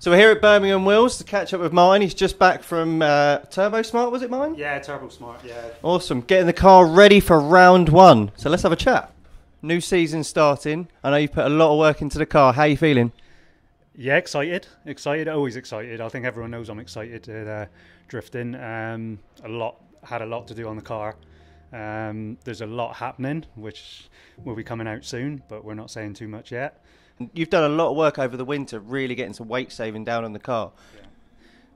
So we're here at Birmingham Wheels to catch up with Martin. He's just back from Turbo Smart, was it, Martin? Yeah, Turbo Smart, yeah. Awesome. Getting the car ready for round one. So let's have a chat. New season starting. I know you put a lot of work into the car. How are you feeling? Yeah, excited, always excited. I think everyone knows I'm excited at drifting. Had a lot to do on the car. There's a lot happening, which will be coming out soon, but we're not saying too much yet. You've done a lot of work over the winter, really getting some weight saving down on the car.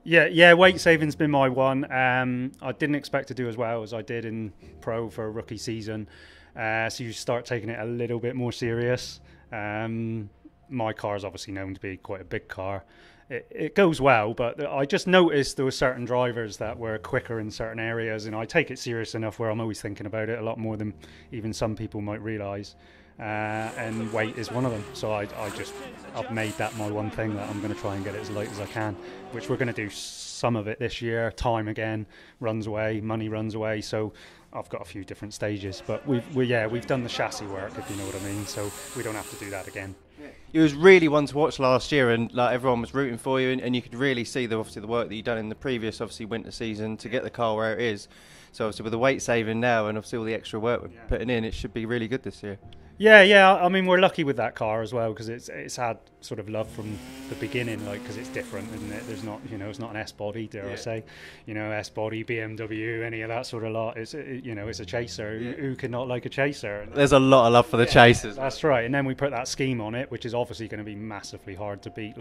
Yeah, weight saving's been my one. I didn't expect to do as well as I did in Pro for a rookie season. So you start taking it a little bit more serious. My car is obviously known to be quite a big car. It goes well, but I just noticed there were certain drivers that were quicker in certain areas, and I take it serious enough where I'm always thinking about it a lot more than even some people might realise. And weight is one of them. So I've made that my one thing, that I'm going to try and get it as light as I can, which we're going to do some of it this year. Time again runs away, money runs away, so I've got a few different stages. But we've done the chassis work, if you know what I mean. So we don't have to do that again. It was really one to watch last year, and like everyone was rooting for you, and you could really see obviously the work that you've done in the previous winter season to get the car where it is. So obviously with the weight saving now and obviously all the extra work we're putting in, it should be really good this year. Yeah. I mean, we're lucky with that car as well, because it's had sort of love from the beginning, like, because it's different, isn't it? There's not, it's not an S body, dare I say, S body, BMW, any of that sort of lot. It's a chaser. Who could not like a chaser? There's a lot of love for the chasers. That's right. And then we put that scheme on it, which is obviously going to be massively hard to beat.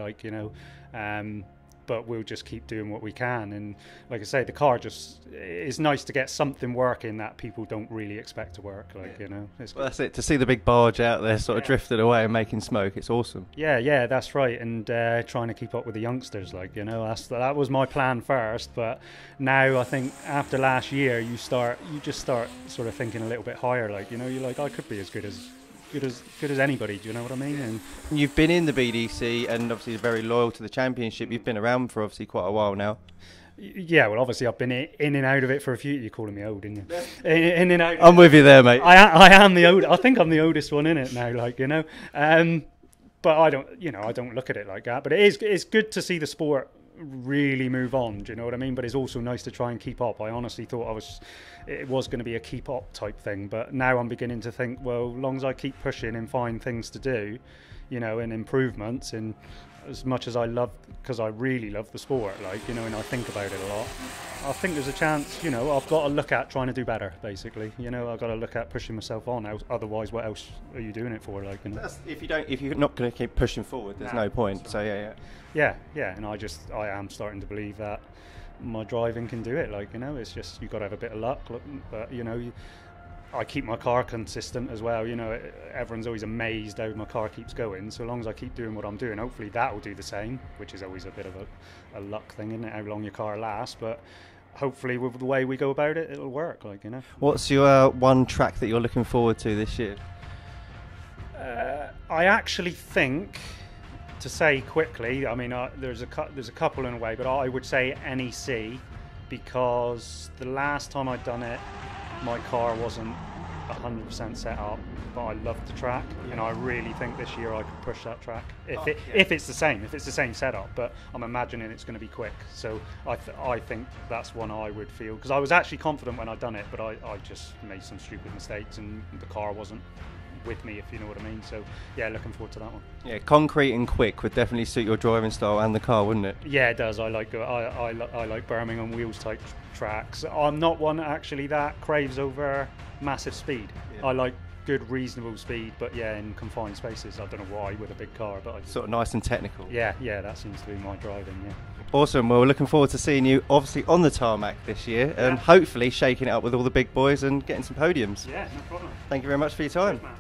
But we'll just keep doing what we can. And like I say, the car it's nice to get something working that people don't really expect to work. Well, that's it. To see the big barge out there sort of drifting away and making smoke, it's awesome. Yeah, that's right. And trying to keep up with the youngsters, that was my plan first. But now I think after last year, you just start sort of thinking a little bit higher. You're like, I could be as good as anybody. Do you know what I mean? And you've been in the BDC and obviously very loyal to the championship. You've been around for obviously quite a while now. Yeah, well, obviously I've been in and out of it for a few. You're calling me old, didn't you? In and out. I'm with you there, mate. I am the old. I think I'm the oldest one in it now. But I don't look at it like that. But it's good to see the sport really move on. Do you know what I mean? But it's also nice to try and keep up. I honestly thought it was going to be a keep up type thing, but now I'm beginning to think, well, as long as I keep pushing and find things to do, and improvements, and as much as because I really love the sport, and I think about it a lot, I think there's a chance, I've got to look at trying to do better, basically. I've got to look at pushing myself on. Otherwise, what else are you doing it for? If you're not going to keep pushing forward, there's no point. So yeah, and I am starting to believe that my driving can do it. It's just you've got to have a bit of luck. But I keep my car consistent as well. Everyone's always amazed how my car keeps going. So long as I keep doing what I'm doing, hopefully that will do the same. Which is always a bit of a luck thing, isn't it? How long your car lasts, but hopefully with the way we go about it, it'll work. What's your one track that you're looking forward to this year? I actually think, to say quickly, I mean, there's a couple in a way, but I would say NEC, because the last time I'd done it, my car wasn't 100% set up, but I loved the track, and I really think this year I could push that track if it's the same setup. But I'm imagining it's going to be quick, so I think that's one I would feel, because I was actually confident when I'd done it, but I just made some stupid mistakes and the car wasn't with me, if you know what I mean. So yeah, looking forward to that one. Yeah, concrete and quick would definitely suit your driving style and the car, wouldn't it? Yeah, it does. I like Birmingham wheels type tracks. I'm not one actually that craves over massive speed. I like good reasonable speed, but in confined spaces. I don't know why with a big car, but sort of nice and technical. Yeah, that seems to be my driving. Awesome. Well, we're looking forward to seeing you obviously on the tarmac this year, and hopefully shaking it up with all the big boys and getting some podiums. Yeah, no problem. Thank you very much for your time. Cheers, man.